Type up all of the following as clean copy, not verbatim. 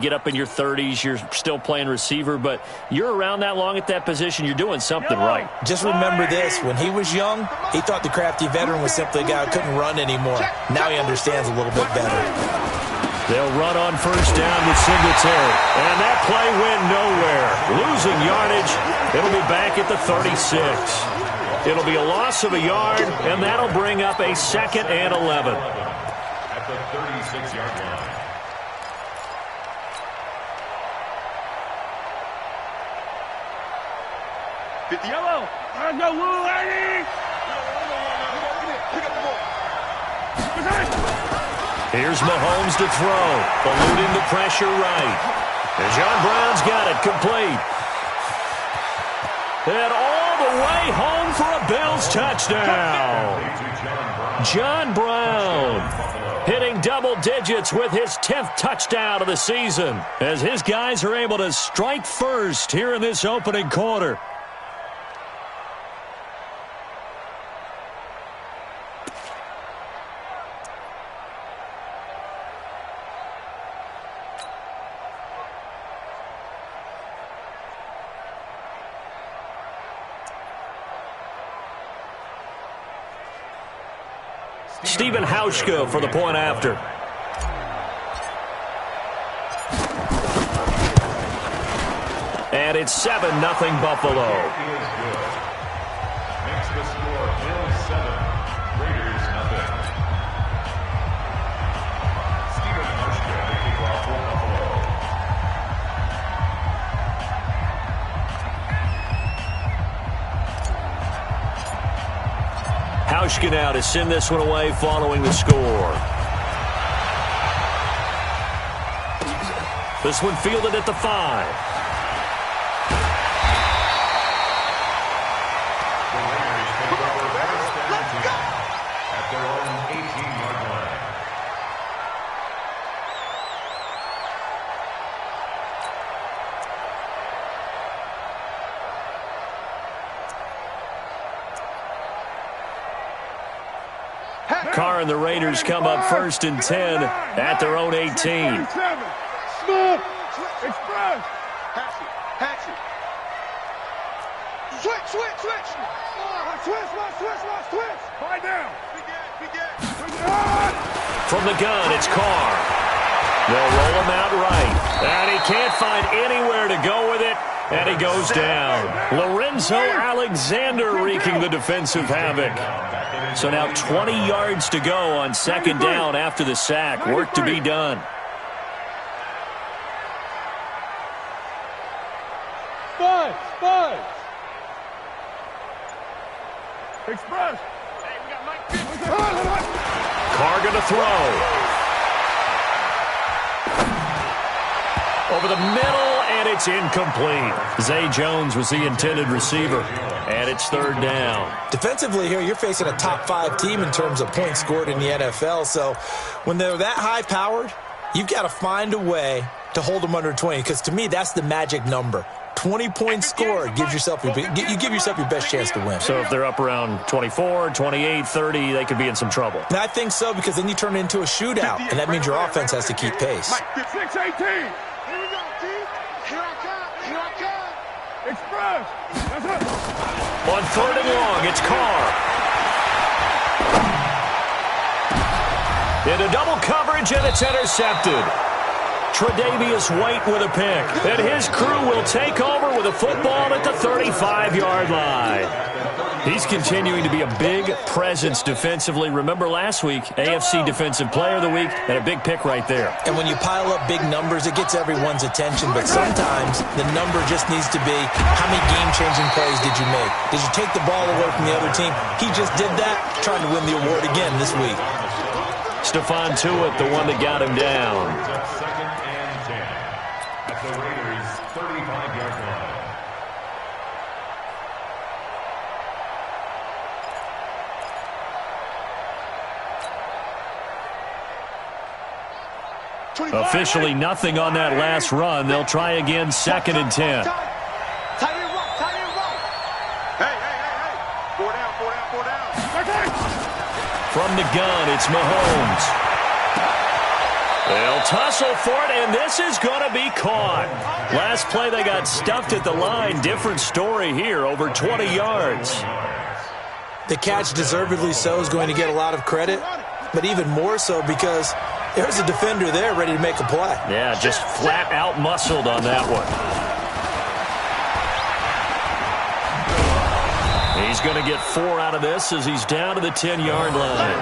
get up in your 30s, you're still playing receiver, but you're around that long at that position, you're doing something right. Just remember this. When he was young, he thought the crafty veteran was simply a guy who couldn't run anymore. Now he understands a little bit better. They'll run on first down with Singletary. And that play went nowhere. Losing yardage. It'll be back at the 36. It'll be a loss of a yard, and that'll bring up a 2nd and 11. At the 36-yard line. Get the yellow. Let's go, little lady. Here's Mahomes to throw. Eluding the pressure right. And John Brown's got it complete. And all the way home for a Bills touchdown. John Brown hitting double digits with his 10th touchdown of the season as his guys are able to strike first here in this opening quarter. Stephen Hauschka for the point after. And it's 7-0 Buffalo. Makes the score Bills 7, Raiders 0. Stephen Hauschka, the kickoff for Buffalo. Hauschka now to send this one away following the score. This one fielded at the 5. The Raiders take over first and 10 at their own 18-yard line. Carr and the Raiders come up 1st and 10 at their own 18. Smith. Express. Hatch it. Switch. Switch. Find down. From the gun, it's Carr. They'll roll him out right. And he can't find anywhere to go with it. And he goes down. Lorenzo Alexander wreaking the defensive havoc. So now 20 yards to go on 2nd down after the sack. Work to be done. Five. Express. Hey, we got Mike. Carr going to throw. Over the middle, and it's incomplete. Zay Jones was the intended receiver, and it's 3rd down. Defensively here, you're facing a top 5 team in terms of points scored in the NFL. So when they're that high-powered, you've got to find a way to hold them under 20, because to me, that's the magic number. 20 points scored gives yourself you give yourself your best chance to win. So if they're up around 24, 28, 30, they could be in some trouble. And I think so, because then you turn it into a shootout, and that means your offense has to keep pace. 6-18. Here we go, T. Here I come. Express. That's it. On 3rd and long, it's Carr. Into double coverage, and it's intercepted. Tre'Davious White with a pick. And his crew will take over with a football at the 35-yard line. He's continuing to be a big presence defensively. Remember last week, AFC Defensive Player of the Week, and a big pick right there. And when you pile up big numbers, it gets everyone's attention. But sometimes the number just needs to be, how many game-changing plays did you make? Did you take the ball away from the other team? He just did that, trying to win the award again this week. Stephon Tuitt, the one that got him down. At the Raiders' 35-yard line. Officially nothing on that last run. They'll try again 2nd and 10. Tight end right. Hey. 4 down. From the gun, it's Mahomes. They'll tussle for it, and this is going to be caught. Last play, they got stuffed at the line. Different story here, over 20 yards. The catch, deservedly so, is going to get a lot of credit, but even more so because there's a defender there ready to make a play. Yeah, just flat out muscled on that one. He's going to get 4 out of this as he's down to the 10-yard line.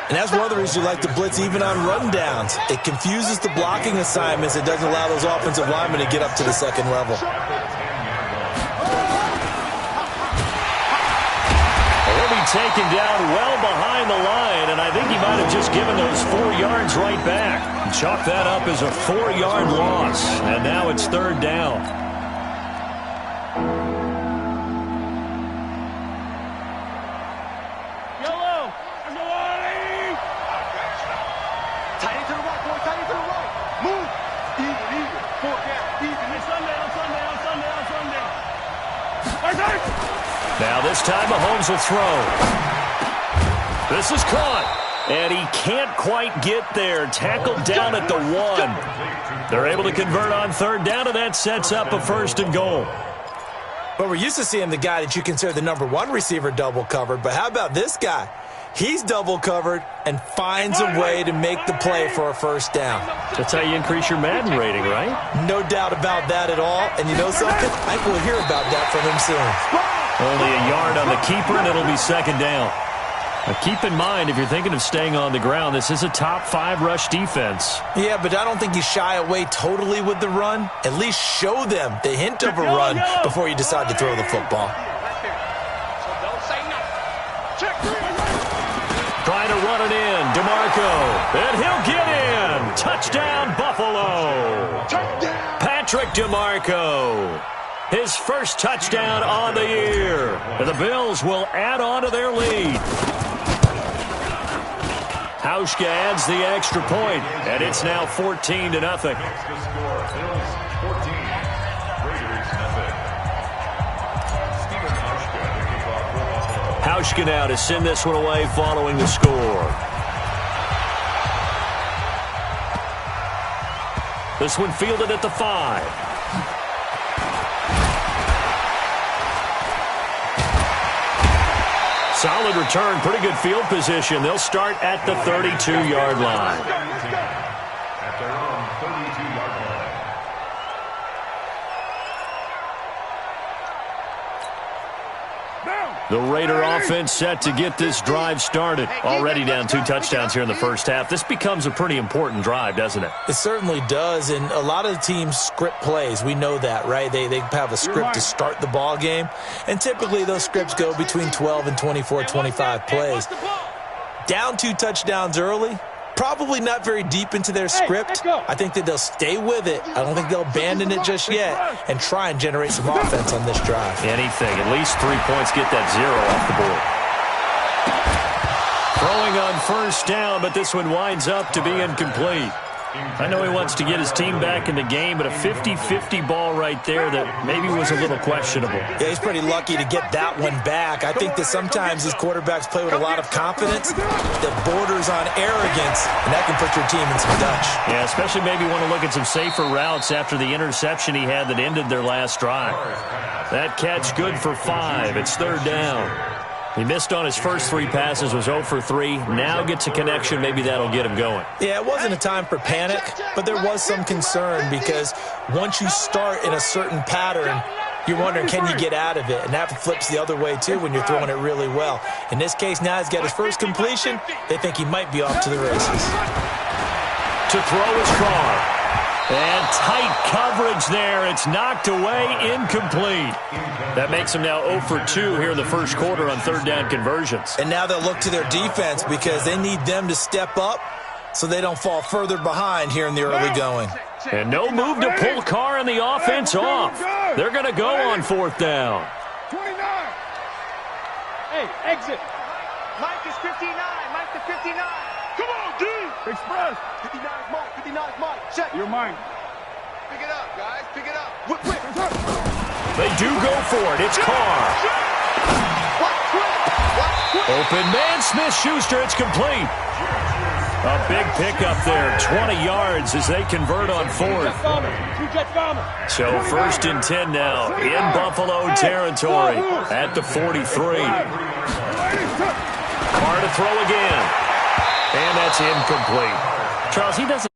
And that's one of the reasons you like to blitz even on rundowns. It confuses the blocking assignments. It doesn't allow those offensive linemen to get up to the second level. He'll be taken down well behind the line, and I think he might have just given those 4 yards right back. Chalk that up as a 4-yard loss, and now it's 3rd down. Now this time Mahomes will throw. This is caught. And he can't quite get there. Tackled down at the 1. They're able to convert on 3rd down, and that sets up a 1st and goal. But we're used to seeing the guy that you consider the number 1 receiver double covered. But how about this guy? He's double covered and finds a way to make the play for a 1st down. That's how you increase your Madden rating, right? No doubt about that at all. And you know something? I think we'll hear about that from him soon. Only a yard on the keeper, and it'll be 2nd down. Now keep in mind, if you're thinking of staying on the ground, this is a top 5 rush defense. Yeah, but I don't think you shy away totally with the run. At least show them the hint of a run before you decide to throw the football. Trying to run it in, DeMarco, and he'll get in. Touchdown, Buffalo. Patrick DeMarco. His 1st touchdown on the year. And the Bills will add on to their lead. Hauschka adds the extra point, and it's now 14-0. Hauschka now to send this one away following the score. This one fielded at the 5. Solid return, pretty good field position. They'll start at the 32-yard line. At their own 32-yard line. The Raider offense set to get this drive started. Already down 2 touchdowns here in the 1st half. This becomes a pretty important drive, doesn't it? It certainly does, and a lot of the teams script plays. We know that, right? They have a script to start the ball game, and typically those scripts go between 12 and 24, 25 plays. Down 2 touchdowns early, probably not very deep into their script. I think that they'll stay with it. I don't think they'll abandon it just yet and try and generate some offense on this drive. Anything. At least 3 points. Get that 0 off the board. Throwing on 1st down, but this one winds up to be incomplete. I know he wants to get his team back in the game, but a 50-50 ball right there that maybe was a little questionable. Yeah, he's pretty lucky to get that one back. I think that sometimes these quarterbacks play with a lot of confidence that borders on arrogance, and that can put your team in some Dutch. Yeah, especially maybe want to look at some safer routes after the interception he had that ended their last drive. That catch good for 5. It's 3rd down. He missed on his first 3 passes, was 0 for 3. Now gets a connection. Maybe that'll get him going. Yeah, it wasn't a time for panic, but there was some concern because once you start in a certain pattern, you're wondering, can you get out of it? And that flips the other way, too, when you're throwing it really well. In this case, now he's got his first completion. They think he might be off to the races. To throw his Carr. And tight coverage there. It's knocked away, incomplete. That makes him now 0 for 2 here in the 1st quarter on 3rd down conversions. And now they'll look to their defense because they need them to step up so they don't fall further behind here in the early going. And no move to pull Carr and the offense off. They're going to go on 4th down. 29. Hey, exit. Mike is 59. Mike to 59. Come on, D. Express. 59 is Mike. 59 is Mike. Check. You're mine. Pick it up, guys. Pick it up. Whip. They do go for it. It's Carr. Open man, Smith-Schuster. It's complete. A big pickup there, 20 yards as they convert on fourth. So 1st and 10 now in Buffalo territory at the 43. Carr to throw again. And that's incomplete. Charles, he doesn't